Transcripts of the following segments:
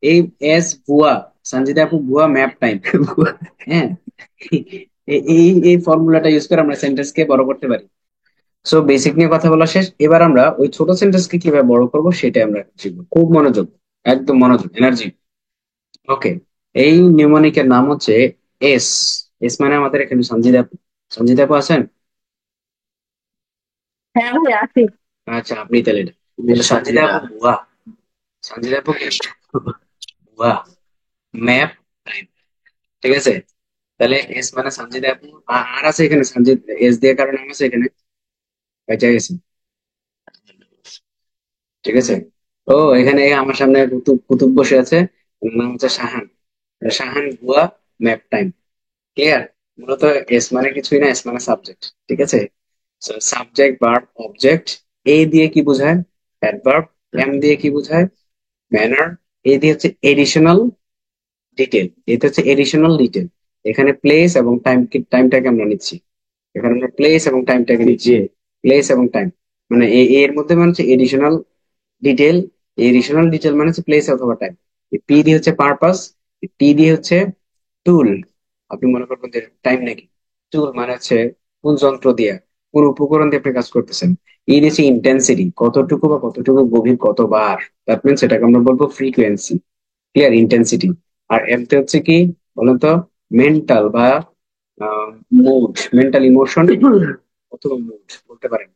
এই এস ভুয়া, সঞ্জিতা আপু ভুয়া ম্যাপ টাইম। হ্যাঁ, এই ফর্মুলাটা ইউজ করে আমরা সেন্টেন্স কে বড় করতে পারি। সো বেসিক নিয়ে কথা বলা শেষ, এবার আমরা ওই ছোট সেন্টেন্স কে কিভাবে বড় করবো সেটাই আমরা শিখবো। খুব মনোযোগ, একদম মনোযোগ, এনার্জি। ওকে, এই নিউমোনিকের নাম হচ্ছে এস। এস মানে আমাদের এখানে সঞ্জিতা আপু। সঞ্জিতা আপু আছেন? হ্যাঁ ভাই আছি। আচ্ছা, আপনি তাহলে তাহলে সঞ্জিতা আপু ভুয়া। সঞ্জিতা আপু কি ভুয়া ম্যাপ টাইম, ঠিক আছে? তাহলে এস মানে সঞ্জিতা আপু, আর আছে এখানে সঞ্জিত, এস দিয়ে কারণ নাম আছে এখানে, বেঁচে গেছে, ঠিক আছে? ও, এখানে আমার সামনে কুতুব কুতুব বসে আছে, ওর নাম হচ্ছে শাহান। শাহান ভুয়া ম্যাপ টাইম। ক্লিয়ার? মূলত এস মানে কিছুই না, এস মানে সাবজেক্ট, ঠিক আছে? Subject verb object. এ দিয়ে কি বোঝায়? অ্যাডভার্ব। এম দিয়ে কি বোঝায়? ম্যানার। এ দিয়ে হচ্ছে এডিশনাল ডিটেল, এটা হচ্ছে এডিশনাল ডিটেল। এখানে প্লেস এবং টাইম, টাইমটাকে আমরা নিচ্ছি, এখানে আমরা প্লেস এবং টাইমটাকে নিচ্ছি। প্লেস এবং টাইম মানে এর মধ্যে মানে হচ্ছে এডিশনাল ডিটেল। এডিশনাল ডিটেল মানে হচ্ছে প্লেস অথবা টাইম। পি দিয়ে হচ্ছে পারপাস, টি দিয়ে হচ্ছে টুল। আপনি মনে করবেন যে টাইম নাকি, টুল মানে হচ্ছে কোন যন্ত্র দিয়ে, কোন উপকরণ দিয়ে আপনি কাজ করতেছেন। এই দিচ্ছে ইন্টেন্সিটি, কতটুকু বা কতটুকু গভীর, কতবার। দ্যাট মিনস এটাকে আমরা বলবো ফ্রিকোয়েন্সি। ক্লিয়ার? ইন্টেন্সিটি। আর এমতে হচ্ছে কি বলেন তো? মেন্টাল বা মুড, মেন্টাল ইমোশন অথবা মুড বলতে পারেন,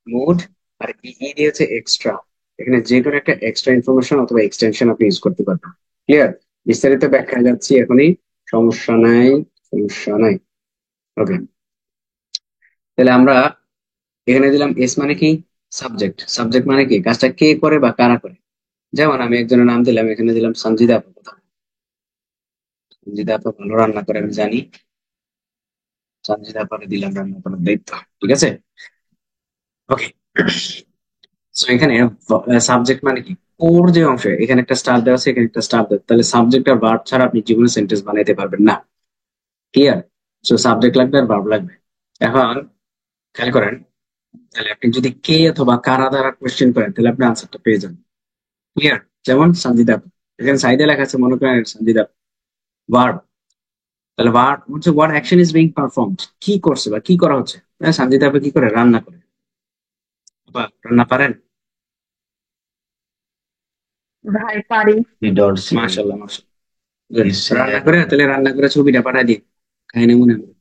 মুড। আর ই দিয়ে হচ্ছে এক্সট্রা, এখানে যে কোনো একটা এক্সট্রা ইনফরমেশন অথবা এক্সটেনশন আপনি ইউজ করতে পারবেন। ক্লিয়ার? বিস্তারিত ব্যাখ্যায় যাচ্ছি এখনই, সমস্যা নাই, সমস্যা নাই। ওকে, তাহলে আমরা এখানে দিলাম এস মানে কি সাবজেক্ট। সাবজেক্ট মানে কি কাজটা কে করে বা কারা করে। যেমন আমি একজনের নাম দিলাম, এখানে দিলাম সঞ্জিদা আপু। সঞ্জিদা আপু ভালো রান্না করে আমি জানি, সঞ্জিদা আপু দিলাম রান্না করার দায়িত্ব, ঠিক আছে? ওকে, সো এখানে সাবজেক্ট মানে কি ওর যে অংশ, এখানে একটা স্টার দেওয়া আছে, এখানে একটা স্টার দেওয়া, তাহলে সাবজেক্ট আর ভার্ব ছাড়া আপনি জীবনে সেন্টেন্স বানাইতে পারবেন না। ক্লিয়ার? সো সাবজেক্ট লাগবে আর ভার্ব লাগবে। এখন খেয়াল করেন, তাহলে আপনি যদি কে অথবা কারা দ্বারা কোয়েশ্চেন করেন তাহলে আপনি আনসারটা পেয়ে যাবেন। ক্লিয়ার? যেমন সঞ্জিদা আপু, এখানে সাইডে লেখা আছে, মনে করেন সঞ্জিদা ভার্ব। তাহলে ভার্ব হচ্ছে what action is being performed, কি করছে বা কি করা হচ্ছে। সঞ্জিদা আপু কি করে? রান্না করে। বা রান্না পারেন? ভাই পারি। মাশাল্লাহ, মাশাল্লাহ। Good. রান্না করে, তাহলে রান্না করে ছবিটা পাঠাই দিই, খাই মনে হয়।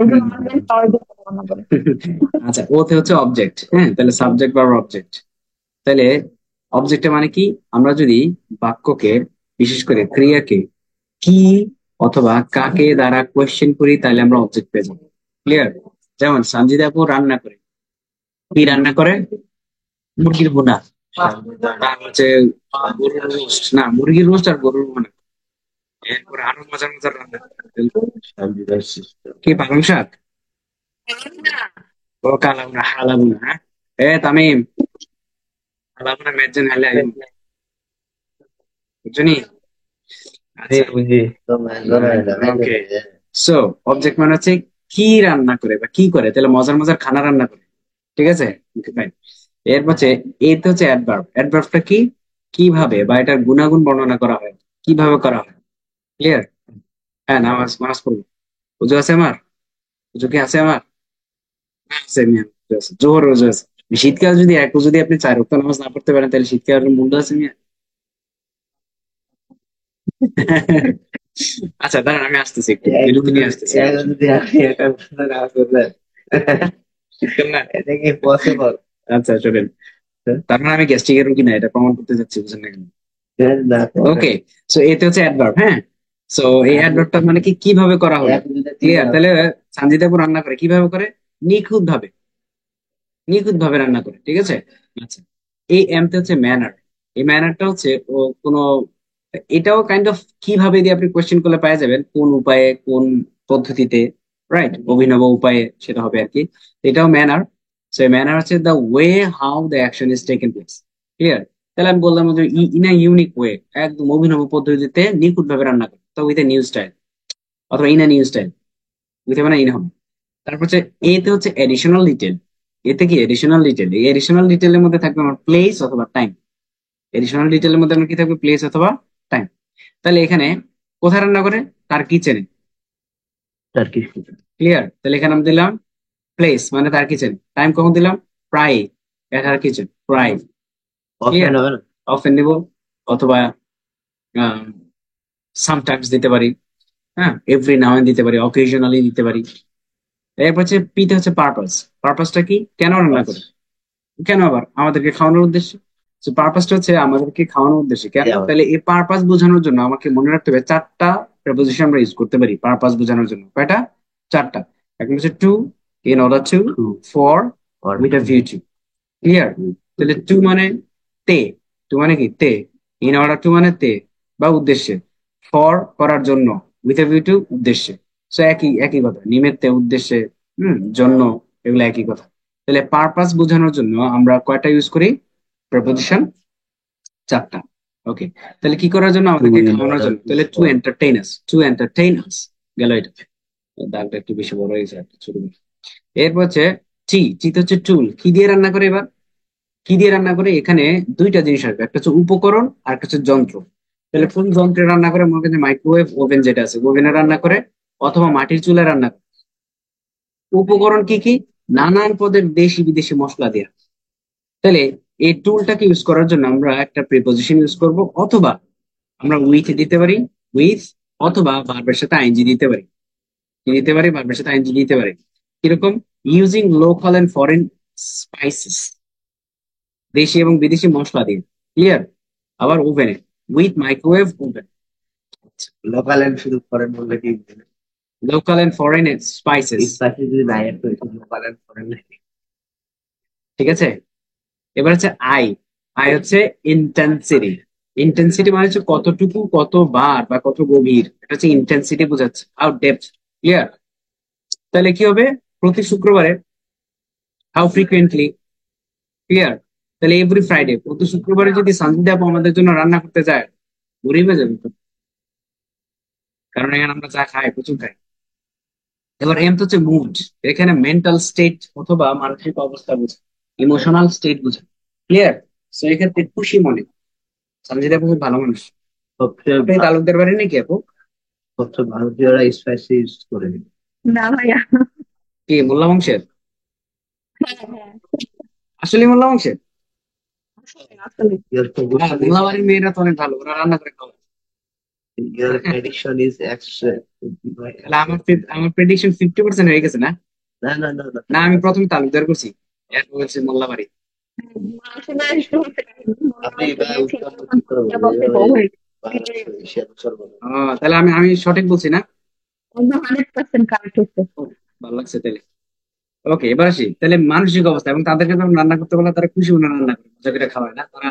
এই যে নর্মাল পাওয়ার জন্য মনে করে। আচ্ছা, ওতে হচ্ছে অবজেক্ট, হ্যাঁ? তাহলে সাবজেক্ট বা অবজেক্ট। তাহলে অবজেক্টে মানে কি, আমরা যদি বাক্যকে, বিশেষ করে ক্রিয়াকে কি অথবা কাকে দ্বারা কোয়েশ্চেন করি তাহলে আমরা অবজেক্ট পেয়ে যাবো। ক্লিয়ার? যেমন সঞ্জিদা আপু রান্না করে, কি রান্না করে? মুরগির ভুনা, তার হচ্ছে গরুর রোস্ট, না মুরগির রোস্ট আর গরুর ভুনা। এরপর আরো মজার মজার রান্না করে। কি পালং শাক? ও কালাবুনা, হালাবুনা, হ্যাঁ। এ তামিম, হালাবুনা মেজেন হালে আইম, বুঝছনি? আচ্ছা, ওকে। সো অবজেক্ট মানে হচ্ছে কি রান্না করে বা কি করে, তাহলে মজার মজার খানা রান্না করে, ঠিক আছে? Okay, fine. এরপর হচ্ছে এতে হচ্ছে অ্যাডভার্ব। অ্যাডভার্বটা কি, কিভাবে বা এটার গুণাগুণ বর্ণনা করা হয়, কিভাবে করা হয়। ক্লিয়ার? হ্যাঁ, নামাজ নামাজ পড়বো। পুজো আছে আমার, পুজো কি আছে আমার? হ্যাঁ, আছে মিয়া, পুজো আছে, জোহর রোজা আছে। শীতকাল যদি যদি আপনি 4 ওয়াক্ত নামাজ না পড়তে পারেন তাহলে শীতকালের মূল্য আছে মিয়া। আচ্ছা দাঁড়ান, আমি আসতেছি, একটু বিরতি নিয়ে আসতেছি। শীতকাল না, এটা কি পসিবল? আচ্ছা শোনেন, তার মানে আমি গ্যাস্ট্রিকের রোগী না, এটা প্রমাণ করতে যাচ্ছি, বুঝেন না কেন? ওকে, সো এতে হচ্ছে অ্যাডভার্ব, হ্যাঁ। সো এই অ্যাডভার্বটা মানে কি কিভাবে করা হলো। ক্লিয়ার? তাহলে সানজিদাপুর রান্না করে কিভাবে করে? নিখুঁত ভাবে, নিখুঁত ভাবে রান্না করে, ঠিক আছে? আচ্ছা, এই এমতে হচ্ছে ম্যানার। এই ম্যানারটা হচ্ছে ও কোনো, এটাও কাইন্ড অফ কিভাবে দিয়ে আপনি কোয়েশ্চেন করলে পাওয়া যাবেন, কোন উপায়ে, কোন পদ্ধতিতে, রাইট, অভিনব উপায়ে সেটা হবে আর কি। এটাও ম্যানার। সো ম্যানার হচ্ছে the way how the action is taken place. Clear? তাহলে আমি বললাম যে ইন আ ইউনিক ওয়ে, একদম অভিনব পদ্ধতিতে নিখুঁত ভাবে রান্না করে, তো উইথ এ নিউ স্টাইল, অথবা ইন আ নিউ স্টাইল, বুঝতে পারেন, ইন হবে। তারপর হচ্ছে এতে হচ্ছে এডিশনাল ডিটেল। এতে কি এডিশনাল ডিটেল, এই এডিশনাল ডিটেলের মধ্যে থাকবে আমার প্লেস অথবা টাইম। এডিশনাল ডিটেলের মধ্যে আমরা কি থাকবে, প্লেস অথবা টাইম। তাহলে এখানে কোথায় রান্না করে, তার কিচেনে। Turkish clear? তাহলে এখানে আমি দিলাম প্লেস মানে তার কিচেন, টাইম কখন দিলাম, প্রায়, এট হার কিচেন, প্রায়। Offline clear? হবে না? অফেন দিব, অথবা সামটাইমস দিতে পারি, হ্যাঁ, এভরি নাও দিতে পারি, অকেশনালি দিতে পারি। এরপর হচ্ছে পিতে হচ্ছে পারপাস। পারপাসটা কি, কেন রান্না করে, কেন আবার আমাদেরকে খাওয়ানোর উদ্দেশ্যে। তো পারপাসটা হচ্ছে আমাদেরকে খাওয়ানোর উদ্দেশ্যে, কেন, দেওয়া। তাহলে এই পারপাস বোঝানোর জন্য আমাকে মনে রাখতে হবে চারটা প্রেপোজিশন আমরা ইউজ করতে পারি পারপাস বোঝানোর জন্য। কয়টা? চারটা। একটা হচ্ছে to, in order to, to for, or with a view to. Clear? তাহলে টু মানে তে, টু মানে কি তে, ইন অর্ডার টু মানে তে বা উদ্দেশ্যে, ফর করার জন্য, উইথ এ ভিউ টু উদ্দেশ্যে। সো একই একই কথা, নিমিত্তে, উদ্দেশ্যে, জন্য, এগুলো একই কথা। তাহলে পারপাস বোঝানোর জন্য আমরা কয়টা ইউজ করি প্রেপোজিশন, চারটা। ওকে, তাহলে কি করার জন্য, টু আমাদেরকে ইন খাওয়ানোর অর্ডার জন্য, টু তাহলে to for. Entertain us, to entertain us গেল এটা। দাগটা একটু বেশি বড় হয়েছে, একটু ছোট করে। এরপর হচ্ছে টি, টিতে হচ্ছে টুল, কি দিয়ে রান্না করে এবার, কি দিয়ে রান্না করে, এখানে দুইটা জিনিস আসবে, একটা হচ্ছে উপকরণ আর একটা হচ্ছে যন্ত্র। তাহলে কোন যন্ত্রে রান্না করে, মনে করেন মাইক্রোওয়েভ ওভেন যেটা আছে, ওভেনে রান্না করে, অথবা মাটির চুলায় রান্না করে। উপকরণ কি কি, নানান পদের দেশি বিদেশি মশলা দিয়ে। তাহলে এই টুলটাকে ইউজ করার জন্য আমরা একটা প্রিপোজিশন ইউজ করব, অথবা আমরা উইথ দিতে পারি, উইথ, অথবা ভার্বের সাথে আইএনজি দিতে পারি। কি দিতে পারি, ভার্বের সাথে আইএনজি দিতে পারি। কিরকম, using local and foreign spices, দেশি এবং বিদেশি মশলা দিয়ে। ক্লিয়ার? আবার ওভেনে, with microwave oven. Local and শুধু ফরেন বললে কি local and foreign spices. Spicy যদি নাই একটু লোকাল এন্ড ফরেন নাকি? ঠিক আছে? এবার হচ্ছে আই, আই হচ্ছে ইন্টেন্সিটি। ইন্টেন্সিটি মানে হচ্ছে কতটুকু, কতবার বা কত গভীর, এটা হচ্ছে ইন্টেন্সিটি বোঝাচ্ছে, হাউ ডেপথ। ক্লিয়ার? তাহলে কি হবে, প্রতি শুক্রবারে, হাউ ফ্রিকুয়েন্টলি। ক্লিয়ার? তাহলে এভরি ফ্রাইডে, প্রতি শুক্রবারে যদি সঞ্জিতা আপু আমাদের জন্য রান্না করতে যায়, গরিবে যাবে তো, কারণ এখানে আমরা যা খাই প্রচুর খাই। এবার এম তো হচ্ছে মুড, এখানে মেন্টাল স্টেট অথবা মানসিক অবস্থা বোঝায়, ইমোশনাল স্টেট বোঝায়। ক্লিয়ার? সো এক্ষেত্রে খুশি মনে, সঞ্জিতা আপু খুব ভালো মানুষ। সবচেয়ে আপনি তালুকদার বাড়ি নাকি আপু? সবচেয়ে ভারতীয়রা স্পাইসি ইউজ করে। না ভাইয়া। কি মোল্লা বংশের? হ্যাঁ হ্যাঁ, আসলে মোল্লা বংশের? আসলে আসলে। Your হ্যাঁ, prediction is মোল্লা বাড়ির মেয়েরা তো অনেক ভালো, ওরা রান্না করে খাওয়ায়। your prediction is extra. তাহলে আমার প্রেডিকশন 50% হয়ে গেছে না? না না না না। না, আমি প্রথম তালুকদার করছি, এরপর হচ্ছে মোল্লা বাড়ি। আসলে একটু হচ্ছে কাহিনী, মনে আপনি হয় এবার তুমি ছিল উত্তর তখন কি সত্যি করবো বলতে বউ হয়ে গেছে। এশিয়ার বছর বলে। তাহলে আমি আমি সঠিক বলছি না? একদম 100% কারেক্ট হচ্ছে। ও, ভালো লাগছে তাহলে। ওকে, এবার আসি তাহলে মানসিক অবস্থা, এবং তাদেরকে যখন রান্না করতে বলে তারা খুশি মনে রান্না করে, মজা করে খাওয়ায় না, তারা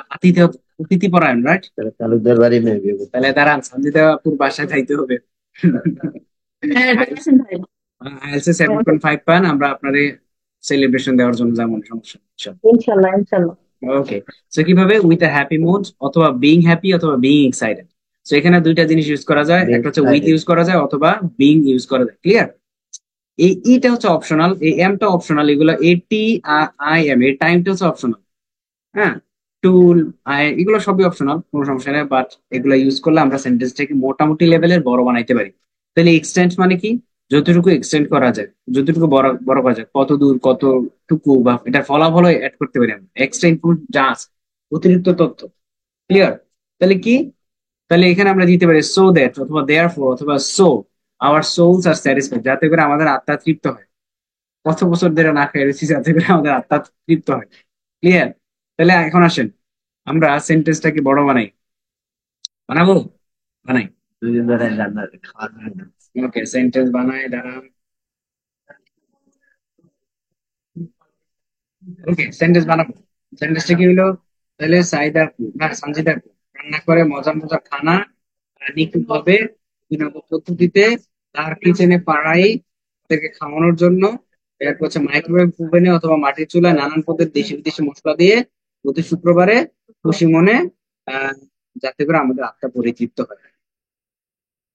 অতিথি পরায়ণ, রাইট? তাহলে তালুকদার বাড়ি নেবে। তাহলে তারা সঞ্জিতা আপুর বাসায় খাইতে হবে। হ্যাঁ দেখেন ভাই। আইএলসে 7.5 পান, আমরা আপনাদের সেলিব্রেশন দেওয়ার জন্য যেমন সমস্যা। ইনশাল্লাহ ইনশাল্লাহ। ওকে, সো কিভাবে, উইথ আ হ্যাপি মুড, অথবা বিং হ্যাপি, অথবা বিং এক্সাইটেড। সো এখানে দুইটা জিনিস ইউজ করা যায়, একটা হচ্ছে উইথ ইউজ করা যায়, অথবা বিং ইউজ করা যায়। ক্লিয়ার? এই ইটা হচ্ছে অপশনাল, এই এমটা অপশনাল, এগুলো এটি, আই এম, এই টাইমটা হচ্ছে অপশনাল। হ্যাঁ, টুল, আই, এগুলো সবই অপশনাল, কোনো সমস্যা নেই, বাট এগুলো ইউজ করলে আমরা সেন্টেন্সটাকে মোটামুটি লেভেলের বড় বানাইতে পারি। তাহলে এক্সটেন্ড মানে কি, যতটুকু এক্সটেন্ড করা যায়, যতটুকু বড় বড় করা যায়, কত দূর, কতটুকু, বা এটা ফলাফল অ্যাড করতে পারি আমরা, এক্সট্রা ইনপুট যা আছে, অতিরিক্ত তথ্য। ক্লিয়ার? তাহলে কি, তাহলে এখানে আমরা দিতে পারি সো দ্যাট, অথবা দেয়ার ফর, অথবা so our souls are satisfied, যাতে করে আমাদের আত্মা তৃপ্ত হয়। কত বছর ধরে না খেয়ে রয়েছি, যাতে করে আমাদের আত্মা তৃপ্ত হয়। ক্লিয়ার? তাহলে এখন আসেন আমরা সেন্টেন্সটাকে বড় বানাই, বানাবো, বানাই। দুই দিন ধরে রান্না খাওয়ার হয় না। ওকে, সেন্টেন্স বানাই, দাঁড়ান। ওকে, সেন্টেন্স বানাবো। সেন্টেন্সটা কি হলো, তাহলে সাইদা আপু, না সঞ্জিদা আপু রান্না করে মজার মজার খানা, নিখুঁত ভাবে, অভিনব পদ্ধতিতে, তার কিচেনে পাড়াই, তাদেরকে খাওয়ানোর জন্য। এরপর হচ্ছে মাইক্রোওয়েভ ওভেনে অথবা মাটির চুলায় নানান পদের দেশি বিদেশি মশলা দিয়ে প্রতি শুক্রবারে খুশি মনে, আহ যাতে করে আমাদের আত্মা পরিতৃপ্ত হয়।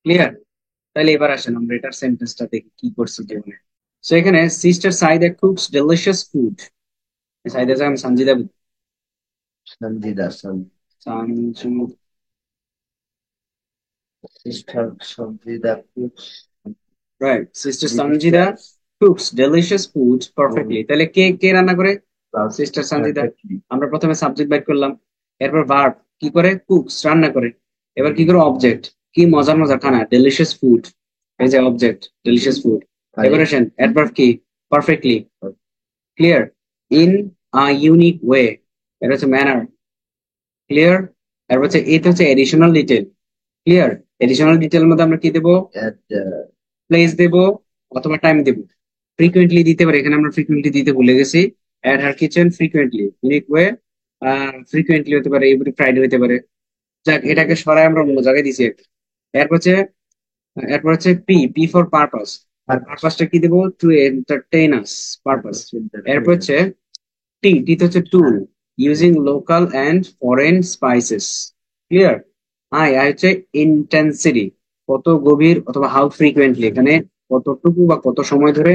ক্লিয়ার? তাহলে এবার আসেন আমরা এটার সেন্টেন্সটা দেখি কি করছি জীবনে। সো এখানে sister Saida cooks delicious food. Saida Jahan Sanjida, Sanjida Sanjida. Sister Sanjida cooks Right. Sister Sanjida delicious cooks delicious food perfectly. তাহলে কে কে রান্না করে? food sister Sanjida. perfectly. আমরা প্রথমে সাবজেক্ট বের করলাম, এরপর ভার্ব কি করে? কুকস, রান্না করে। এবার কি করে? অবজেক্ট, কি মজার মজার খানা, ডেলিশিয়াস ফুড, এই যে অবজেক্ট ডেলিশিয়াস ফুড। এবার আসেন অ্যাডভার্ব কি? Perfectly. Clear. In a unique way, এটা হচ্ছে ম্যানার। ক্লিয়ার। এরপর হচ্ছে এটা হচ্ছে এডিশনাল ডিটেল। ক্লিয়ার। এডিশনাল ডিটেলের মধ্যে আমরা কি দেবো? And প্লেস দেবো অথবা টাইম দেবো। ফ্রিকুয়েন্টলি দিতে পারি, এখানে আমরা ফ্রিকুয়েন্টলি দিতে ভুলে গেছি। At her kitchen frequently, unique way, frequently হতে পারে, এভরি ফ্রাইডে হতে পারে। যাক, এটাকে সরাই আমরা অন্য জায়গায় দিছি আর কি। এরপর হচ্ছে এরপর হচ্ছে পি, পি ফর পারপাস। আর পারপাসটা কি দেবো? To entertain us, purpose. এরপর হচ্ছে টি, টি তো হচ্ছে tool, using local and foreign spices. Clear. I, I হচ্ছে ইন্টেন্সিটি, কত গভীর অথবা হাউ ফ্রিকুয়েন্টলি, এখানে কতটুকু বা কত সময় ধরে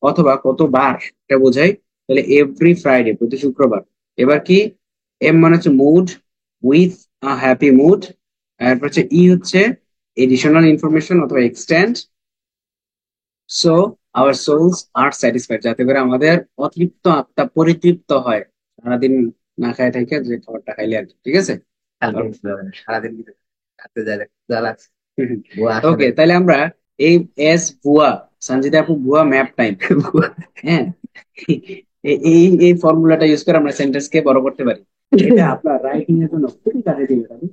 অথবা কতবার এটা বোঝায়। তাহলে এভরি ফ্রাইডে, প্রতি শুক্রবার। এবার কি? এম মানে হচ্ছে mood, with a happy mood. এরপর হচ্ছে ই হচ্ছে এডিশনাল ইনফরমেশন অথবা extend. So our souls are satisfied, যাতে করে আমাদের অতৃপ্ত আত্মা পরিতৃপ্ত হয় সারাদিন না খায় থাকে যে খাবারটা খাইলে আর কি। ঠিক আছে। সারাদিন রাতে যায় যা লাগছে বুয়া আসে ওকে, নাই। তাহলে আমরা এই এস বুয়া, সঞ্জিতা আপু বুয়া ম্যাপ টাইম, হ্যাঁ, এই এই ফর্মুলাটা ইউজ করে আমরা সেন্টেন্স কে বড় করতে পারি। এটা আপনার রাইটিং এর জন্য খুবই কাজে দিবে, দাদু,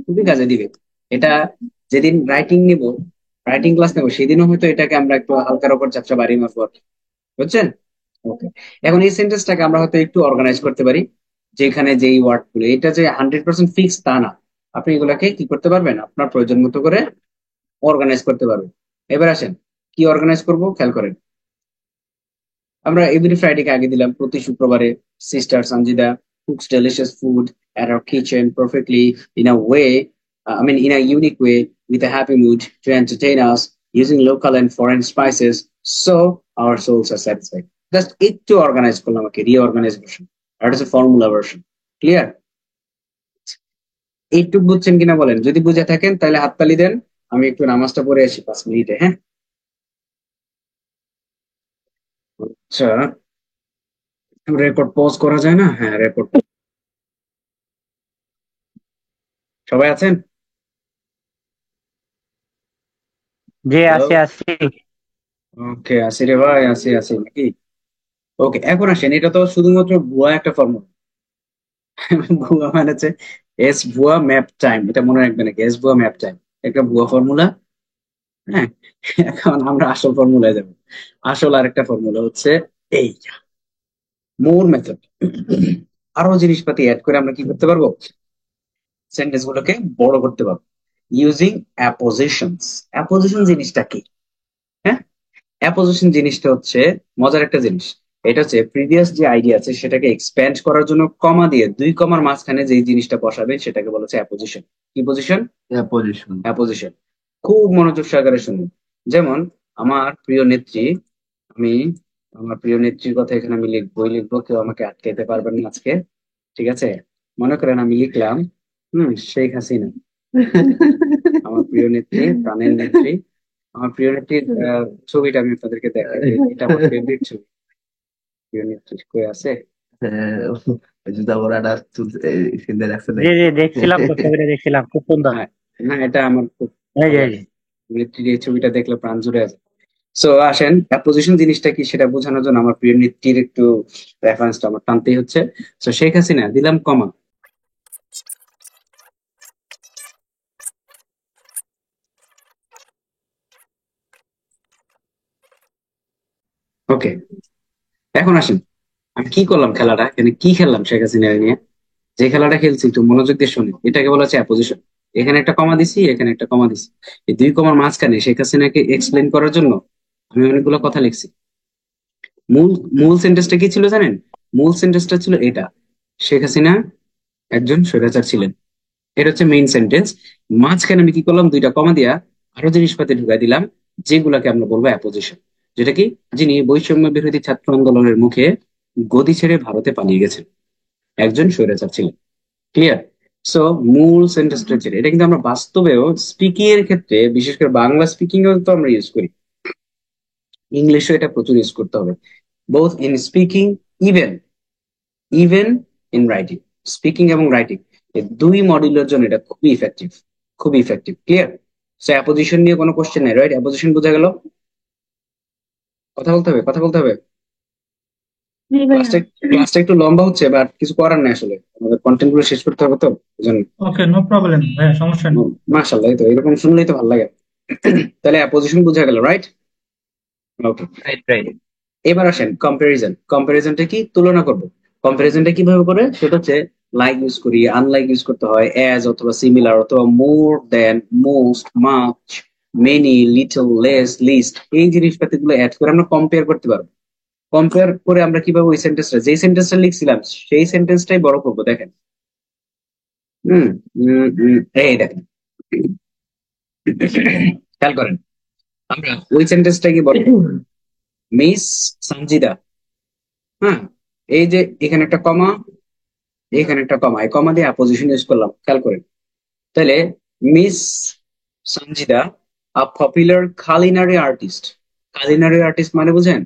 খুবই কাজে দিবে। এটা যেদিন রাইটিং নিব, রাইটিং ক্লাস নেবো, সেদিনও হয়তো এটাকে আমরা একটু হালকার উপর ঝাপসা বাড়ি মারবো আর কি। বুঝছেন? ওকে। এখন এই সেন্টেন্সটাকে আমরা হয়তো একটু অর্গানাইজ করতে পারি, যেখানে যেই ওয়ার্ড গুলো, এটা যে 100% ফিক্স তা না। আপনি এগুলাকে কি করতে পারবেন? আপনার প্রয়োজন মতো করে অর্গানাইজ করতে পারবেন। এবার আসেন কি অর্গানাইজ করব, খেয়াল করেন। আমরা এভরি ফ্রাইডে কে আগে দিলাম, প্রতি শুক্রবারে sister Sanjida cooks delicious food at our kitchen perfectly in a way, in a unique way, with a happy mood to entertain us, using local and foreign spices, so our souls are satisfied. Just একটু organise করলাম, আমাকে reorganise version, আর এটা হচ্ছে formula version. Clear? এইটুকু বুঝছেন কিনা বলেন, যদি বুঝে থাকেন তাহলে হাততালি দেন। আমি একটু নামাজটা পড়ে আসি 5 মিনিটে, হ্যাঁ? আচ্ছা, রেকর্ড পজ করা যায় না? হ্যাঁ, রেকর্ড। সবাই আছেন? জি হ্যালো। আছি আছি। ওকে, আসি রে ভাই, আসি আসি নাকি? ওকে, এখন আসেন, এটা তো শুধুমাত্র ভুয়া একটা ফর্মুলা। ভুয়া মানে হচ্ছে এস ভুয়া ম্যাপ টাইম, এটা মনে রাখবেন নাকি? এস ভুয়া ম্যাপ টাইম একটা ভুয়া ফর্মুলা। হ্যাঁ, এখন আমরা আসল ফর্মুলায় যাবো। আসল আরেকটা ফর্মুলা হচ্ছে এই মোর মেথড। আরো জিনিসপাতি অ্যাড করে আমরা কি করতে পারবো? সেন্টেন্স গুলোকে বড় করতে পারবো ইউজিং অ্যাপোজিশনস। অ্যাপোজিশন জিনিসটা কি? হ্যাঁ, অ্যাপোজিশন জিনিসটা হচ্ছে মজার একটা জিনিস। এটা হচ্ছে প্রিভিয়াস যে আইডিয়া আছে সেটাকে এক্সপ্যান্ড করার জন্য কমা দিয়ে, 2 কমার মাঝখানে যে জিনিসটা বসাবে সেটাকে বলেছে অ্যাপোজিশন। কি পজিশন? পজিশন। অ্যাপোজিশন। খুব মনোযোগ সহকারে শুনুন। যেমন আমার প্রিয় নেত্রী, আমি আমার প্রিয় নেত্রীর কথা এখানে আমি লিখবো, কেউ আমাকে আটকাইতে পারবেন না আজকে। ঠিক আছে। মনে করেন আমি লিখলাম, শেখ হাসিনা, আমার প্রিয় নেত্রী, প্রাণের নেত্রী। আমার প্রিয় নেত্রীর ছবিটা আমি আপনাদেরকে দেখাই, এটা আমার ফেভারিট ছবি। প্রিয় নেত্রী কই আছে? জুতা পরাটা সিন্ধে রাখছে জি নাকি? জি দেখছিলাম তো, ছবিটা দেখছিলাম, খুব সুন্দর। হ্যাঁ, না, এটা আমার খুব এই ভালো যে এই লাগে। যে। নেত্রীর এই ছবিটা দেখলে প্রাণ জুড়ে আছে। সো আসেন, অ্যাপোজিশন জিনিসটা কি সেটা বোঝানোর জন্য আমার প্রিয় নেত্রীর একটু রেফারেন্সটা আমার টানতেই হচ্ছে। সো শেখ হাসিনা দিলাম কমা। ওকে, এখন আসেন আমি কি করলাম, খেলাটা এখানে কি খেললাম শেখ হাসিনা নিয়ে। যে খেলাটা খেলছি একটু মনোযোগ দিয়ে শুনে, এটাকে বলা হচ্ছে অ্যাপোজিশন। এখানে একটা কমা দিছি, এখানে একটা কমা দিছি। এই 2 কমার মাঝখানে শেখ হাসিনাকে এক্সপ্লেন করার জন্য আমি অনেকগুলো কথা লিখছি। মূল মূল সেন্টেন্সটা কি ছিল জানেন? মূল সেন্টেন্সটা ছিল এটা: শেখ হাসিনা একজন স্বৈরাচার ছিলেন। এটা হচ্ছে মেইন সেন্টেন্স। মাঝখানে আমি কি করলাম? 2টা কমা দিয়া আরো জিনিসপাতি ঢুকাই দিলাম, যেগুলাকে আমরা বলবো অ্যাপোজিশন। যেটা কি? যিনি বৈষম্য বিরোধী ছাত্র আন্দোলনের মুখে গদি ছেড়ে ভারতে পালিয়ে গেছেন, একজন স্বৈরাচার ছিলেন। ক্লিয়ার? সো মূল সেন্টেন্স স্ট্রাকচার এটা কিন্তু আমরা বাস্তবেও স্পিকিং এর ক্ষেত্রে, বিশেষ করে বাংলা স্পিকিং এও তো আমরা ইউজ করি, ইংলিশও এটা প্রচুর ইউজ করতে হবে, both in speaking, even even in writing. Speaking এবং রাইটিং এই দুই মডিউলের জন্য এটা খুবই ইফেক্টিভ, খুবই ইফেক্টিভ। ক্লিয়ার? সো অ্যাপোজিশন নিয়ে কোনো কোশ্চেন নাই, রাইট? অ্যাপোজিশন বোঝা গেল? কথা বলতে হবে, কথা বলতে হবে। জি ভাইয়া। ক্লাসটা একটু লম্বা হচ্ছে, বাট কিছু করার নেই, আসলে আমাদের কন্টেন্ট গুলো শেষ করতে হবে তো, বুঝলেন? ওকে, নো প্রবলেম ভাইয়া, সমস্যা নেই। মাশাআল্লাহ, এই তো এরকম শুনলেই তো ভালো লাগে। তাহলে অ্যাপোজিশন বোঝা গেল, রাইট? ওকে, রাইট রাইট। এবার আসেন কম্পারিজন। কম্পারিজনটা কি? তুলনা করব। কম্পারিজনটা কিভাবে করে? সেটা হচ্ছে লাইক ইউজ করি, আনলাইক ইউজ করতে হয়, অ্যাজ অথবা সিমিলার অথবা more than, most, much, many, little, less, least, এই জিনিসপাতিগুলো অ্যাড করে আমরা কম্পেয়ার করতে পারবো। কম্পেয়ার করে আমরা কিভাবে ওই সেন্টেন্সটা, যেই সেন্টেন্সটা লিখছিলাম সেই সেন্টেন্সটাই বড় করবো। দেখেন, হুম, এই দেখেন, খেয়াল করেন, আমরা ওই সেন্টেন্সটাকে বড় করবো। মিস সঞ্জিদা, হ্যাঁ, এই যে এখানে একটা কমা, এখানে একটা কমা, এই কমা দিয়ে অ্যাপোজিশন ইউজ করলাম, খেয়াল করেন। তাহলে miss Sanjida a popular culinary artist. Culinary artist মানে বুঝেন?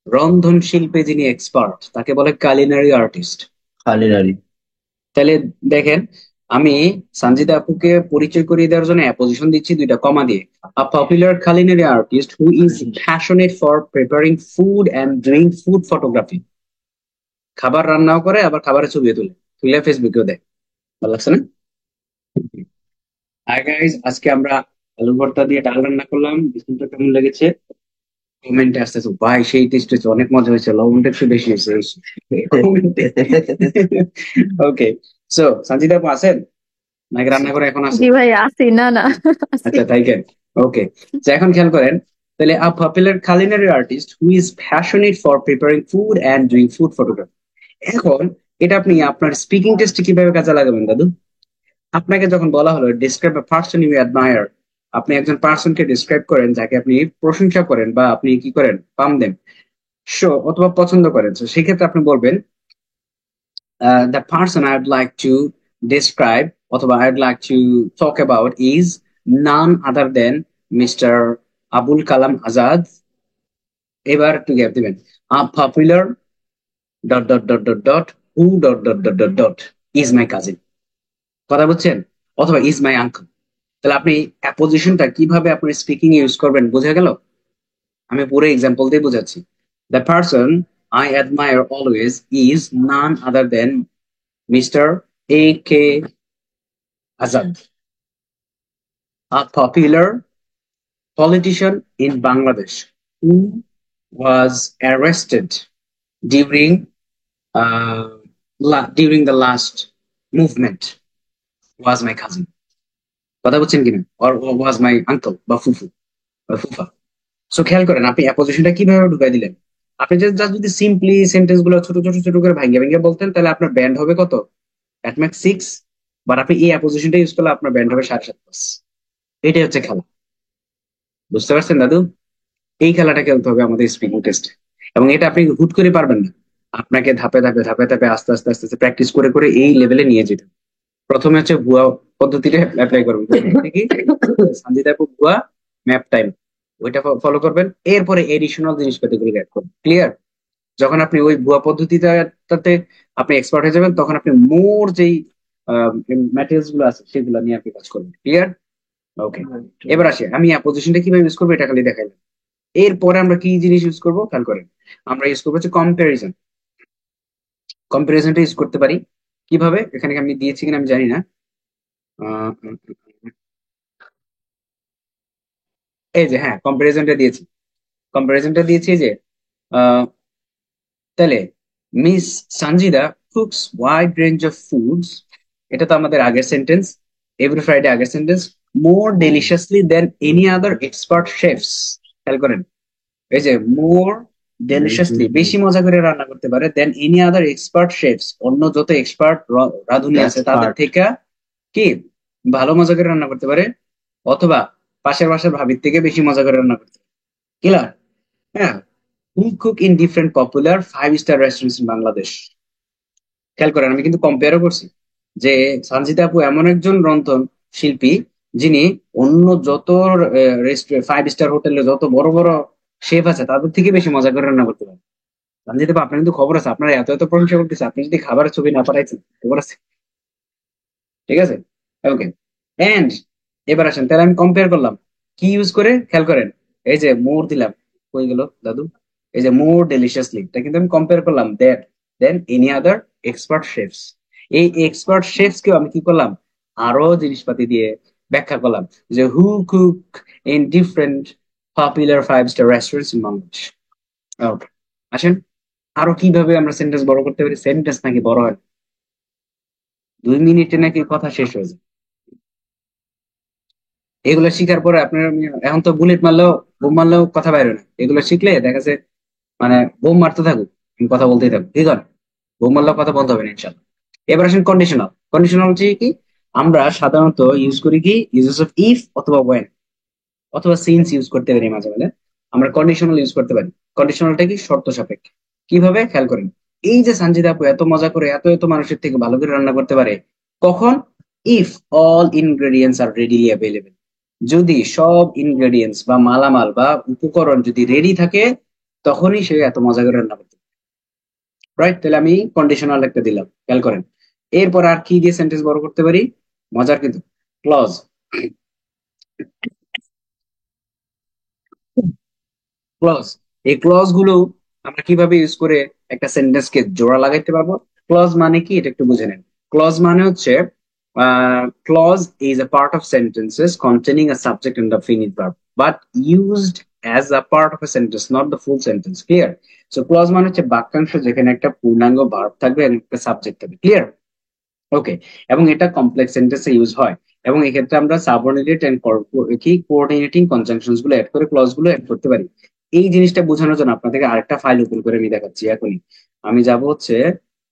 রন্ধন শিল্পে যিনি এক্সপার্ট তাকে বলে কালিনারি আর্টিস্ট। কালিনারি। তাহলে দেখেন, আমি সঞ্জিদা আপুকে পরিচয় করিয়ে দেওয়ার জন্য অ্যাপোজিশন দিচ্ছি দুইটা কমা দিয়ে। A popular culinary artist who is passionate for preparing food and doing food photography. খাবার রান্নাও করে, আবার খাবারের ছবিও তুলে, তুলে ফেসবুকেও দেয়। ভালো লাগছে না? হাই গাইস, আজকে আমরা আলু ভর্তা দিয়ে ডাল রান্না করলাম। বিস্কুটটা কেমন লেগেছে? কমেন্টে আসতেছে, ভাই সেই টেস্ট হয়েছে, অনেক মজা হয়েছে, লবণটা একটু বেশি হয়েছে। ওকে, সো সঞ্জিদা আপু আছেন নাকি রান্না করে এখন আছে? জি ভাই, আসি। না না, আসি। আচ্ছা, তাই কেন? ওকে, তো এখন খেয়াল করেন, তাহলে a popular culinary artist who is passionate for preparing food and doing food photography. এখন এটা আপনি আপনার স্পিকিং টেস্টে কিভাবে কাজে লাগাবেন দাদু? আপনাকে যখন বলা হলো describe a person you admire, আপনি একজন পার্সনকে ডিসক্রাইব করেন যাকে আপনি প্রশংসা করেন বা আপনি কি করেন, পাম দেন, শো অথবা পছন্দ করেন। তো সেক্ষেত্রে আপনি বলবেন the person I would like to describe অথবা I would like to talk about is none other than mister Abul Kalam Azad. এবার একটু গ্যাপ দিবেন, a popular dot dot dot dot dot who dot dot dot dot dot is my cousin. কথা বুঝছেন? অথবা is my uncle. তাহলে আপনি অ্যাপোজিশনটা কিভাবে আপনার স্পিকিং ইউজ করবেন বোঝা গেল? আমি পুরো এক্সাম্পল দিয়ে বোঝাচ্ছি। The person I admire always is none other than mister A K Azad, a popular politician in Bangladesh who was arrested during during the last movement was my cousin. কথা বলছেন কিনা? or was my uncle বা ফুফু বা ফুফা। So খেয়াল করেন আপনি অ্যাপোজিশনটা কিভাবে ঢুকাই দিলেন। আপনি just যদি সিম্পলি সেন্টেন্স গুলো ছোট ছোট ছোট করে ভাঙ্গে ভাঙ্গে বলতেন তাহলে আপনার ব্যান্ড হবে কত? At max 6। বাট আপনি এই অ্যাপোজিশনটা ইউজ করলে আপনার ব্যান্ড হবে 7.5+। এটাই হচ্ছে খেলা। বুঝতে পারছেন দাদু? এই খেলাটা খেলতে হবে আমাদের স্পিকিং টেস্টে, এবং এটা আপনি হুট করে পারবেন না। আপনাকে ধাপে ধাপে ধাপে ধাপে আস্তে আস্তে আস্তে আস্তে প্র্যাকটিস করে করে এই লেভেলে নিয়ে যেতে হবে। প্রথমে হচ্ছে ভুয়া পদ্ধতিটা অ্যাপ্লাই করবেন, কি সঞ্জিতা আপু ভুয়া ম্যাপ টাইম, ওইটা ফলো করবেন। এরপরে এডিশনাল জিনিসপাতিগুলো অ্যাড করবেন। ক্লিয়ার? যখন আপনি ওই ভুয়া পদ্ধতিটাতে আপনি এক্সপার্ট হয়ে যাবেন, তখন আপনি মোর যেই ম্যাটেরিয়ালস গুলো আছে সেগুলো নিয়ে আপনি কাজ করবেন। ক্লিয়ার? ওকে, এবার আসি আমি অ্যাপোজিশনটা কিভাবে ইউজ করবো এটা খালি দেখাইলাম। এরপরে আমরা কি জিনিস ইউজ করবো খেয়াল করেন, আমরা ইউজ করবো হচ্ছে কম্পারিজন। কম্পারিজনটা ইউজ করতে পারি কিভাবে, এখানে আমি দিয়েছি কিনা আমি জানি না। আহ, এই যে হ্যাঁ, কম্পারিজনটা দিয়েছি এই যে আহ, তাহলে miss Sanjida cooks wide range of foods, এটা তো আমাদের আগের সেন্টেন্স, এভরি ফ্রাইডে আগের sentence, more deliciously than any other expert chefs. খেয়াল করেন, এই যে মোর ডেলিশিয়াসলি, বেশি মজা করে রান্না করতে পারে, দেন এনি আদার এক্সপার্ট শেফস, অন্য যত এক্সপার্ট রাঁধুনি আছে তাদের থেকে কি ভালো মজা করে রান্না করতে পারে, অথবা পাশের বাসার ভাবির থেকে বেশি মজা করে রান্না করতে পারে। ক্লিয়ার? হ্যাঁ, who cook in different popular 5 star restaurants in Bangladesh. খেয়াল করেন আমি কিন্তু কম্পেয়ারও করছি, যে সঞ্জিতা আপু এমন একজন রন্ধন শিল্পী যিনি অন্য যত 5 স্টার হোটেলে যত বড় বড় শেফ আছে তাদের থেকে বেশি মজা করে রান্না করতে পারে। সঞ্জিতা আপু আপনার কিন্তু খবর আছে, আপনার এত এত প্রশংসা করতেছে, আপনি যদি খাবারের ছবি না পাঠাইছেন খবর আছে। ঠিক আছে, ওকে। এন্ড এবার আসেন, তাহলে আমি কম্পেয়ার করলাম কি ইউজ করে, খেয়াল করেন। এই যে মোর দিলাম, কই গেল দাদু, এই যে মোর ডেলিশিয়াসলি, এটা কিন্তু আমি কম্পেয়ার করলাম that then any other expert chefs. এই এক্সপার্ট শেফস কেও আমি কি করলাম, আরো জিনিসপাতি দিয়ে ব্যাখ্যা করলাম যে who cook in different popular 5 star restaurants in Bangladesh. Okay, আসেন আরো কিভাবে আমরা সেন্টেন্স বড় করতে পারি। সেন্টেন্স নাকি বড় হয় 2 মিনিটে, নাকি কথা শেষ হয়ে যায়। এগুলো শিখার পরে আপনার এখন তো বুলেট মারলেও বোম মারলেও কথা বাইরে না, এগুলো শিখলে দেখা যাচ্ছে মানে বোম মারতে থাকুক, আমি কথা বলতেই থাকুক, ঠিক আছে, বোম মারলেও কথা বন্ধ হবে না ইনশাল্লাহ। এবার আসেন কন্ডিশনাল। কন্ডিশনাল হচ্ছে কি, আমরা সাধারণত ইউজ করি কি, ইউজেস অফ ইফ অথবা ওয়েন অথবা সিন্স ইউজ করতে পারি মাঝে মাঝে। আমরা কন্ডিশনাল ইউজ করতে পারি। কন্ডিশনালটা কি, শর্ত সাপেক্ষে। কিভাবে, খেয়াল করেন। এই যে সঞ্জিতা আপু এত মজা করে এত এত মানুষের থেকে ভালো করে রান্না করতে পারে, কখন, if all ingredients are readily available, যদি সব ইনগ্রেডিয়েন্টস বা মালামাল বা উপকরণ যদি রেডি থাকে, তখনই সে এত মজা করে রান্না করতে পারে। রাইট, তাহলে আমি কন্ডিশনাল একটা দিলাম, খেয়াল করেন। এরপর আর কি দিয়ে সেন্টেন্স বড় করতে পারি, মজার কিন্তু, ক্লজ। ক্লজ, এই ক্লজ গুলো আমরা কিভাবে ইউজ করে একটা সেন্টেন্স কে জোড়া লাগাইতে পারবো। ক্লজ মানে কি এটা একটু বুঝে নেন। ক্লজ মানে হচ্ছে, clause is a part of sentences containing a subject and a finite verb but used as a part of a sentence, not the full sentence. Clear? So clause মানে হচ্ছে বাক্যাংশ যেখানে একটা পূর্ণাঙ্গ ভার্ব থাকবে এবং একটা সাবজেক্ট থাকবে। ক্লিয়ার? ওকে। এবং এটা কমপ্লেক্স সেন্টেন্সে ইউজ হয়, এবং এক্ষেত্রে আমরা সাবঅর্ডিনেট এন্ড কি কোঅর্ডিনেটিং কনজাংশনস গুলো অ্যাড করে ক্লজ গুলো অ্যাড করতে পারি। এই জিনিসটা বোঝানোর জন্য আপনাদেরকে আরেকটা ফাইল ওপেন করে আমি দেখাচ্ছি এখনই। আমি যাব হচ্ছে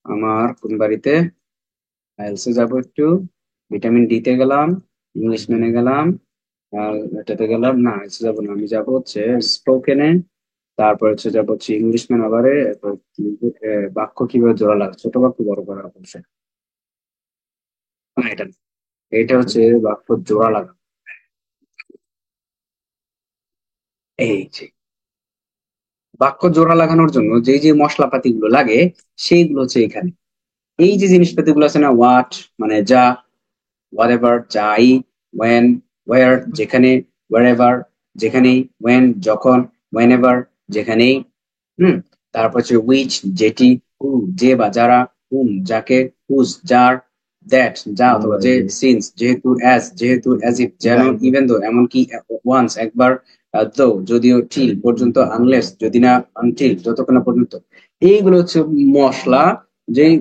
আমার কোন বাড়িতে, ফাইলসে যাব, একটু ভিটামিন ডি তে গেলাম, ইংলিশ মেনে গেলাম, আর এটাতে গেলাম না, এসে যাবো না, আমি যাব হচ্ছে স্পোকেনে, তারপর হচ্ছে যাব হচ্ছে ইংলিশ ম্যান আবারে, এরপর বাক্য কিভাবে জোড়া লাগে, ছোট বাক্য বড় করা অবশ্যই না, এটা না। এটা হচ্ছে বাক্য জোড়া লাগা। এই যে বাক্য জোড়া লাগানোর জন্য যে যে মশলাপাতি গুলো লাগে সেইগুলো হচ্ছে এখানে। এই যে জিনিসপাতি গুলো আছে না, হোয়াট মানে যা, হোয়াট এভার যাই, ওয়েন ওয়ার যেখানে, ওয়ার এভার যেখানেই, ওয়েন যখন, ওয়েন এভার যেখানেই, হুম। তারপর হচ্ছে উইচ যেটি, হু যে বা যারা, হুম যাকে, হুজ যার, দ্যাট যা অথবা যে, সিন্স যেহেতু, অ্যাজ যেহেতু, অ্যাজ ইফ যেন, ইভেন দো এমনকি, ওয়ান্স একবার, দো যদিও, টিল পর্যন্ত, আনলেস যদি না, আনটিল যতক্ষণ না পর্যন্ত। এইগুলো হচ্ছে মশলা, যেই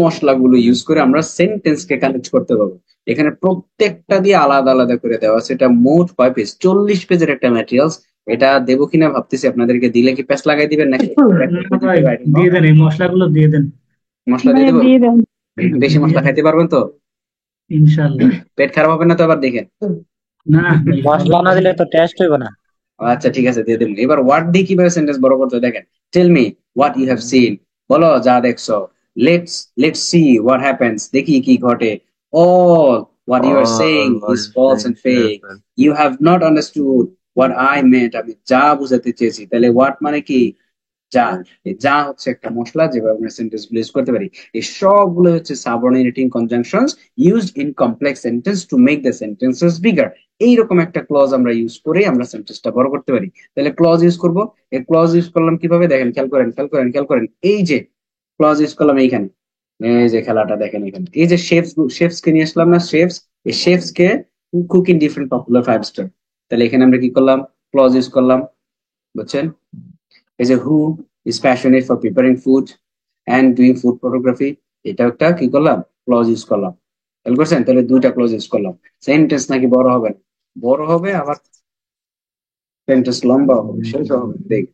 মশলাগুলো ইউজ করে আমরা সেন্টেন্স কে কানেক্ট করতে পারবো। এখানে প্রত্যেকটা দিয়ে আলাদা আলাদা করে দেওয়া আছে। এটা মোট 5 পেজ, 40 পেজের একটা ম্যাটেরিয়ালস। এটা দেবো কিনা ভাবতেছি, আপনাদেরকে দিলে কি প্যাস লাগাই দিবেন নাকি? না ভাই, দিয়ে দেন, এই মশলাগুলো দিয়ে দেন। মশলা দিয়ে ভাইয়া দেবো? দিয়ে দেন। বেশি মশলা দিয়ে দেন, খাইতে পারবেন তো? ইনশাল্লাহ। পেট খারাপ হবে না তো আবার, দেখেন। না ভাই, হবে মশলা না হবে দিলে না। তো টেস্ট হইব না। আচ্ছা ঠিক আছে, দিয়ে দেবেন। এবার ওয়ার্ড দিয়ে কিভাবে সেন্টেন্স বড় করতে হয় দেখেন। Tell me what you have seen, বলো যা দেখছো। Let's let's see what happens, দেখি কি ঘটে। All what you are saying All what is is false saying and fake, happen. You have not understood what I meant, আমি যা বুঝাতে চেয়েছি। তাহলে হোয়াট মানে কি, যা। এই যা হচ্ছে একটা মশলা, যেভাবে আমরা সেন্টেন্স গুলো ইউজ করতে পারি। এই সবগুলো হচ্ছে subordinating conjunctions used in complex sentence to make the sentences bigger. এইরকম একটা ক্লজ আমরা ইউজ করে আমরা সেন্টেন্সটা বড় করতে পারি। তাহলে ক্লজ ইউজ করব। এই ক্লজ ইউজ করলাম কিভাবে দেখেন, খেয়াল করেন খেয়াল করেন খেয়াল করেন। এই যে ক্লজ ইউজ করলাম এইখানে, এই যে খেলাটা দেখেন এখানে, এই যে শেফস, শেফস কে নিয়ে আসলাম না, শেফস। এই chefs K cook in different popular 5 star. তাহলে এখানে আমরা কি করলাম, ক্লজ ইউজ করলাম, বুঝছেন। এই যে who is passionate for preparing food and doing food photography, এটা একটা কি করলাম, ক্লজ ইউজ করলাম। খেয়াল করছেন, তাহলে দুইটা ক্লজ ইউজ করলাম। সেন্টেন্স নাকি বড় হবে না, বড় হবে, আবার সেন্টেন্স লম্বা হবে, শেষ হবে দেখ।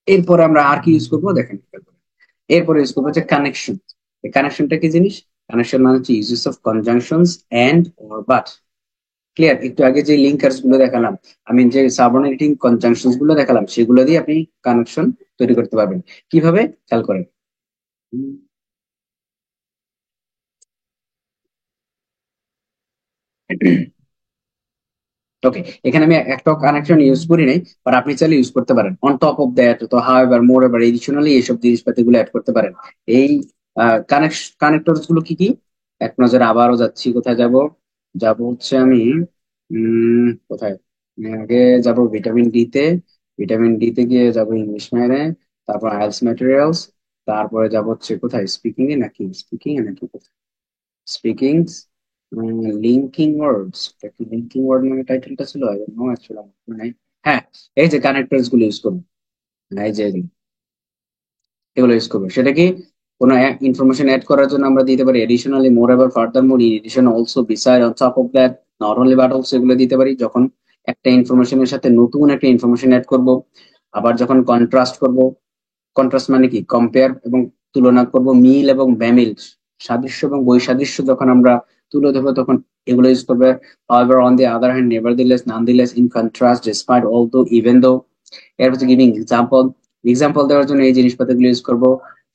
এরপরে আমরা আর কি ইউজ করবো দেখেন, এরপরে ইউজ করবো হচ্ছে কানেকশন। এই কানেকশনটা কি জিনিস, কানেকশন মানে হচ্ছে uses of conjunctions and or but. Clear? একটু আগে যে লিঙ্কার্স গুলো দেখালাম, আমি যে সাবঅর্ডিনেটিং কনজাংশনস গুলো দেখালাম, সেগুলো দিয়ে আপনি কানেকশন তৈরি করতে পারবেন। কিভাবে, খেয়াল করেন। ওকে, এখানে আমি একটা কানেকশন ইউজ করি নাই, বাট আপনি চাইলে ইউজ করতে পারেন। অন টপ অফ দ্যাট তো হাউএভার মোর এভার এডিশনালি এইসব জিনিসপাতি গুলো অ্যাড করতে পারেন। এই কানেক্টরস গুলো কি কি এক নজরে আবারও যাচ্ছি। কোথায় যাব? যাব হচ্ছে আমি কোথায় আগে যাব ভিটামিন ডি তে। ভিটামিন ডি তে গিয়ে যাব ইংলিশ মাইনে, তারপর আইএলটিএস ম্যাটেরিয়ালস, তারপরে যাব হচ্ছে কোথায় স্পিকিং এ নাকি স্পিকিং এ নাকি স্পিকিং লিঙ্কিং ওয়ার্ডস। কি লিঙ্কিং ওয়ার্ড নামে টাইটেলটা ছিল? আই ডোন্ট নো অ্যাকচুয়ালি, আমার মনে নাই। হ্যাঁ, এই যে কানেক্টরস গুলো ইউজ করবো, এই যে এগুলো ইউজ করবো। সেটা কি কোনো ইনফরমেশন অ্যাড করার জন্য আমরা দিতে পারি additionally, moreover, furthermore, in addition, also, beside, on top of that, not only but also, এগুলো দিতে পারি যখন একটা ইনফরমেশনের সাথে নতুন একটা ইনফরমেশন অ্যাড করব। আবার যখন কন্ট্রাস্ট করব, কন্ট্রাস্ট মানে কি কম্পেয়ার এবং তুলনা করব, মিল এবং বেমিল, সাদৃশ্য এবং বৈসাদৃশ্য যখন আমরা তুলে ধরবো তখন এগুলো ইউজ করবে। however on the other hand, nevertheless, nonetheless, in contrast, despite, although, even though। এর হচ্ছে গিভিং এক্সাম্পল, এক্সাম্পল দেওয়ার জন্য এই জিনিসপাতিগুলো ইউজ করব।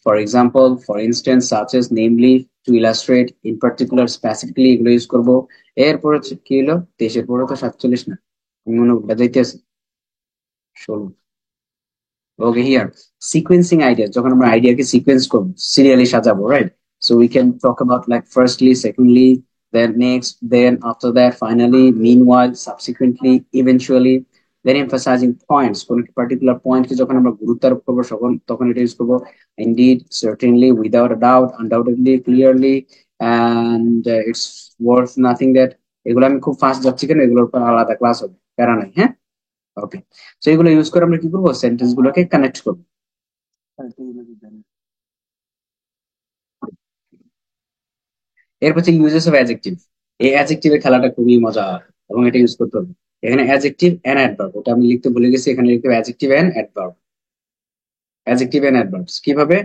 For example, for instance, such as, namely, two illustrate, in particular, specifically, এগুলো ইউজ করব। এরপর হচ্ছে কি হলো 23-এর পরে তো 47 না, আমি মনে হয় উল্টা যাইতেছি, 16। ওকে, হিয়ার সিকোয়েন্সিং আইডিয়া, যখন আমরা আইডিয়াকে সিকোয়েন্স করব, সিরিয়ালি সাজাবো, right? So we can talk about like firstly, secondly, then next, then after that, finally, meanwhile, subsequently, eventually, then emphasising points, কোন একটি পার্টিকুলার পয়েন্টকে যখন আমরা গুরুত্ব আরোপ করবো তখন এটা ইউজ করবো। Indeed, certainly, without a doubt, undoubtedly, clearly, and it's worth nothing that. এগুলো আমি খুব ফাস্ট যাচ্ছি কেন, এগুলোর উপর আলাদা ক্লাস হবে, প্যারা নাই, হ্যাঁ? ওকে, তো এগুলো ইউজ করে আমরা কি করবো, সেন্টেন্স গুলোকে কানেক্ট করবো। এরপর হচ্ছে ইউজেস অফ অ্যাডজেক্টিভ। এই অ্যাডজেক্টিভের খেলাটা খুবই মজা এবং এটা ইউজ করতে হবে। এখানে অ্যাডজেক্টিভ এন্ড অ্যাডভার্ব, ওটা আমি লিখতে ভুলে গেছি, এখানে লিখতে হবে adjective and adverb. Adjective and adverbs কিভাবে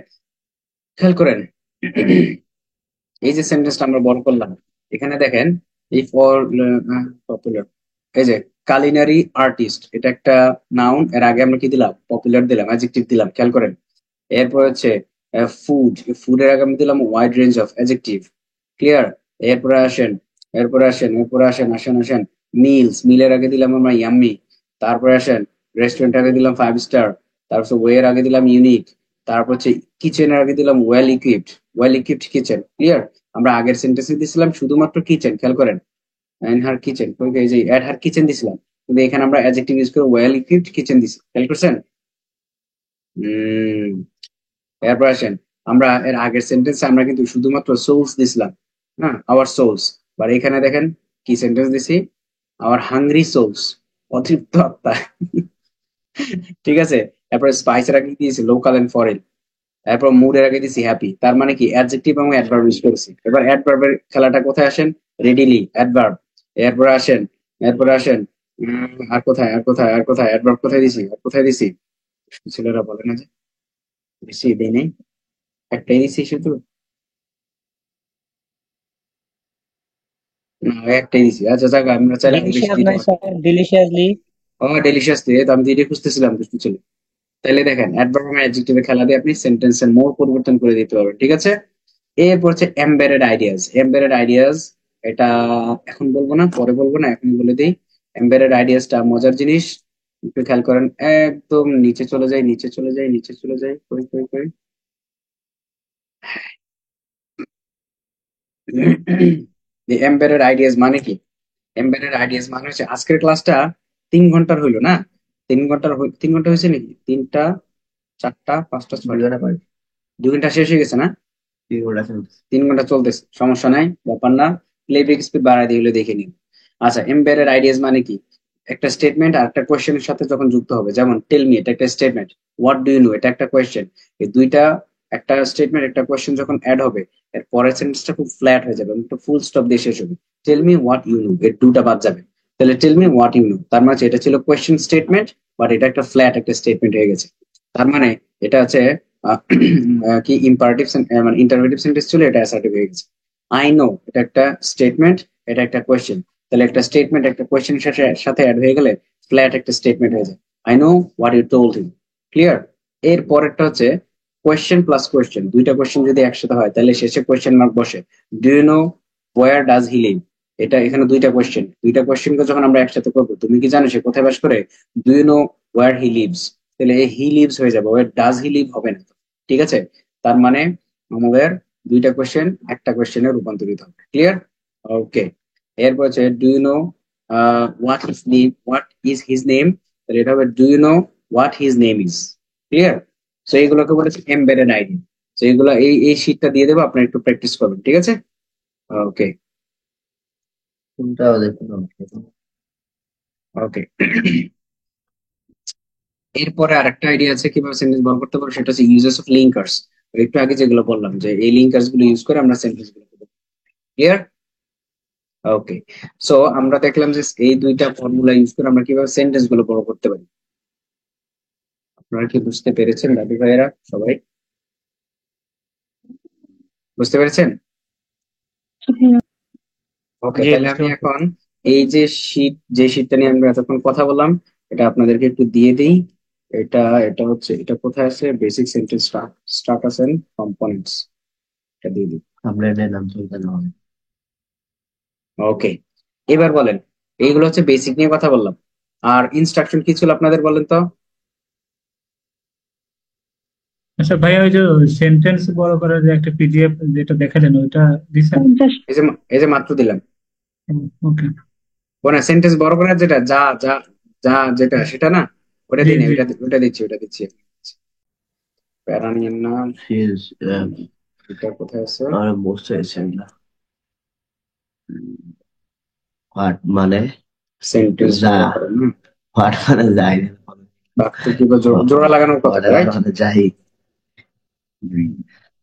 খেয়াল করেন। এই যে সেন্টেন্সটা আমরা বড় করলাম, এখানে দেখেন এই ফর পপুলার, এই যে কালিনারি আর্টিস্ট, এটা একটা নাউন, এর আগে আমরা কি দিলাম, পপুলার দিলাম, অ্যাডজেক্টিভ দিলাম, খেয়াল করেন। এরপর হচ্ছে ফুড, ফুডের আগে আমি দিলাম wide range of adjective, clear? এরপরে আসেন, আসেন আসেন, মিলস, মিলের আগে দিলাম আমরা ইয়াম্মি। তারপরে আসেন, রেস্টুরেন্ট আগে দিলাম 5 স্টার। তারপর ওয়ের আগে দিলাম ইউনিক। তারপর হচ্ছে কিচেনের আগে দিলাম ওয়েল ইকুইপড কিচেন, ক্লিয়ার? আমরা আগের সেন্টেন্সে দিছিলাম শুধুমাত্র কিচেন, খেয়াল করেন, ইন হার কিচেন, এই যে এট হার কিচেন দিছিলাম, কিন্তু এখানে আমরা অ্যাডজেক্টিভ ইউজ করে ওয়েল ইকুইপড কিচেন দিছি, খেয়াল করছেন? হম। এরপর আসেন, আমরা এর আগের সেন্টেন্সে আমরা কিন্তু শুধুমাত্র সোলস দিছিলাম, হ্যাঁ, আওয়ার সোলস। বাট এখানে দেখেন কি সেন্টেন্স দিছি, আওয়ার হাংরি সোলস, অতৃপ্ত আত্মা। ঠিক আছে। এরপরে স্পাইসের আগে দিয়েছি লোকাল এন্ড ফরেন। এরপর মুডের আগে দিয়েছি হ্যাপি। তার মানে কি অ্যাডজেক্টিভ এবং অ্যাডভার্ব ইউজ করেছি। এবার অ্যাডভার্বের খেলাটা কোথায় আসেন, রেডিলি, অ্যাডভার্ব। এরপরে আসেন, আর কোথায় অ্যাডভার্ব কোথায় দিছি, আর কোথায় দিছি, ছেলেরা বলে না যে বেশি দেই নেই, একটাই দিছি শুধু, না একটাই দিছি। আচ্ছা যাক, আমরা চাইলে আরো বেশি ডিলিশিয়াস দিতে নাই পারতাম। স্যার, ডিলিশিয়াসলি। ও ডেলিশিয়াস দিয়ে তো আমি তো এটাই খুঁজতেছিলাম, দুষ্টু ছেলে। তাহলে দেখেন অ্যাডভার্ব এবং অ্যাডজেক্টিভের খেলা দিয়ে আপনি সেন্টেন্সের মোড় পরিবর্তন করে দিতে পারবেন, ঠিক আছে? এরপর হচ্ছে এমবেডেড আইডিয়াস। এমবেডেড আইডিয়াস, এটা এখন বলবো না, পরে বলবো না, এখন বলে দিই। এমবেডেড আইডিয়াসটা মজার জিনিস, একটু খেয়াল করেন। একদম নিচে চলে যাই, কই কই কই। এমবেডেড আইডিয়াস মানে কি? এমবেডেড আইডিয়াস মানে হচ্ছে আজকের ক্লাসটা 3 ঘন্টার হইলো না, 3 ঘন্টা হয়েছে নাকি, 3টা, 4টা, 5টা, 6টা, 2 ঘন্টা শেষ হয়ে গেছে না? 3 ঘন্টা চলতেছে, সমস্যা নাই, ব্যাপার না। প্লেব্যাক স্পিড বাড়ায় দিয়ে হলে দেখে নিন। আচ্ছা, এমবেডেড আইডিয়াস মানে কি? একটা স্টেটমেন্ট আর একটা কোয়েশ্চেনের সাথে যখন যুক্ত হবে, যেমন টেল মি, এটা একটা statement, what do you know, এটা একটা কোয়েশ্চেন। এই দুইটা, একটা স্টেটমেন্ট একটা কোয়েশ্চেন যখন অ্যাড হবে, এর পরের সেন্টেন্সটা খুব ফ্ল্যাট হয়ে যাবে, একটা ফুল স্টপ দিয়ে শেষ হবে। Tell me what you know, এর দুটা বাদ যাবে। তাহলে tell me what you know, তার মানে হচ্ছে এটা ছিল কোয়েশ্চেন স্টেটমেন্ট, বাট এটা একটা ফ্ল্যাট একটা স্টেটমেন্ট হয়ে গেছে। তার মানে এটা হচ্ছে কি ইম্পারেটিভ, মানে ইন্টারোগেটিভ সেন্টেন্স ছিল, এটা অ্যাসার্টিভ হয়ে গেছে। আই নো, এটা একটা স্টেটমেন্ট, এটা একটা কোয়েশ্চেন। তাহলে একটা স্টেটমেন্ট একটা কোয়েশ্চেনের সাথে সাথে অ্যাড হয়ে গেলে ফ্ল্যাট একটা স্টেটমেন্ট হয়ে যায়। I know what you told him, clear? এর পরেরটা হচ্ছে কোয়েশ্চেন প্লাস কোয়েশ্চেন, দুইটা কোয়েশ্চেন যদি একসাথে হয় তাহলে শেষে কোয়েশ্চেন মার্ক বসে। Do you know where does he live, এটা এখানে দুইটা কোয়েশ্চেনকে যখন আমরা একসাথে করবো, তুমি কি জানো সে কোথায় বাস করে? Do you know where he lives? তাহলে হি লিভস হয়ে যাবে, ওয়ার ডাজ হি লিভ হবে না। ঠিক আছে, তার মানে আমাদের দুইটা কোয়েশ্চেন একটা কোয়েশ্চেনে রূপান্তরিত হবে। ক্লিয়ার? ওকে। এরপর হচ্ছে do you know what is his name? তাহলে এটা হবে do you know what his name is. Clear? তো এইগুলোকে বলেছে এমবেডেড আইডিয়া। তো এইগুলো এই শীটটা দিয়ে দেবো, আপনারা একটু প্র্যাকটিস করবেন। ঠিক আছে? ওকে। কোনটাও দেখুন। ওকে। এরপরে আরেকটা আইডিয়া আছে কিভাবে সেন্টেন্স বড় করতে পারো, সেটা হচ্ছে ইউজেস অফ লিঙ্কার্স। একটু আগে যেগুলো বললাম যে এই লিঙ্কার্স গুলো ইউজ করে আমরা সেন্টেন্স গুলো করবো। ক্লিয়ার? ওকে। সো আমরা দেখলাম যে এই দুইটা ফর্মুলা ইউজ করে আমরা কিভাবে সেন্টেন্স গুলো বড় করতে পারি। আপনারা কি বুঝতে পেরেছেন দাদু ভাইয়েরা সবাই? বুঝতে পেরেছেন? ওকে, জি, তাহলে বুঝতে আমি পারছি। এখন এই যে শীটটা নিয়ে আমরা এতক্ষণ কথা বললাম, এটা আপনাদেরকে একটু দিয়ে দিই। এটা এটা হচ্ছে, এটা কোথায় আছে? Basic sentence structures and components, এটা দিয়ে দিই। আমরা নাম চলতে না হবে। ওকে, এবার বলেন, এইগুলো হচ্ছে বেসিক নিয়ে কথা বললাম। আর ইনস্ট্রাকশন কি ছিল আপনাদের বলেন তো? আচ্ছা ভাই, ওই যে সেন্টেন্স বড় করার যে একটা পিডিএফ যেটা দেখালেন ওইটা দিছেন? এই যে মাত্র দিলাম। ওকে। কোন সেন্টেন্স বড় করার যেটা যা যা যা যেটা সেটা না, ওটা জি দিই না, জি। ওটা দিচ্ছি। প্যারা নিয়েন না। She's এটা কোথায় আছে? our most recent part মানে সেন্টেন্স যা বড় করে না, part মানে যাই বাক্য কিংবা জোড়া লাগানোর কথা, whatever রাইট? মানে যাই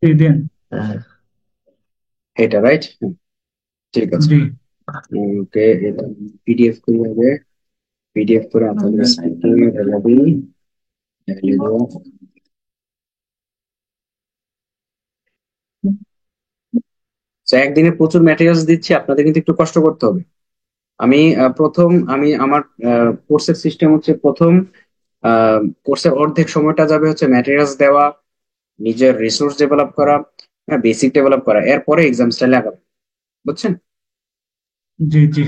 জি দেন। আহ, এটা রাইট, ঠিক আছে। জি ওকে, এটা পিডিএফ করে হবে, পিডিএফ করে আপনাদের সাইটে ঢেলে দিই, ঢেলে দেবো। তো একদিনে প্রচুর ম্যাটেরিয়ালস দিচ্ছি, আপনাদের কিন্তু একটু কষ্ট করতে হবে। আমি আমার কোর্সের সিস্টেম হচ্ছে, প্রথম কোর্সের অর্ধেক সময়টা যাবে হচ্ছে ম্যাটেরিয়ালস দেওয়া, নিজের রিসোর্স ডেভেলপ করা, বেসিক ডেভেলপ করা, এরপরে এক্সাম স্টাইলে আগাবো। বুঝছেন? জি জি।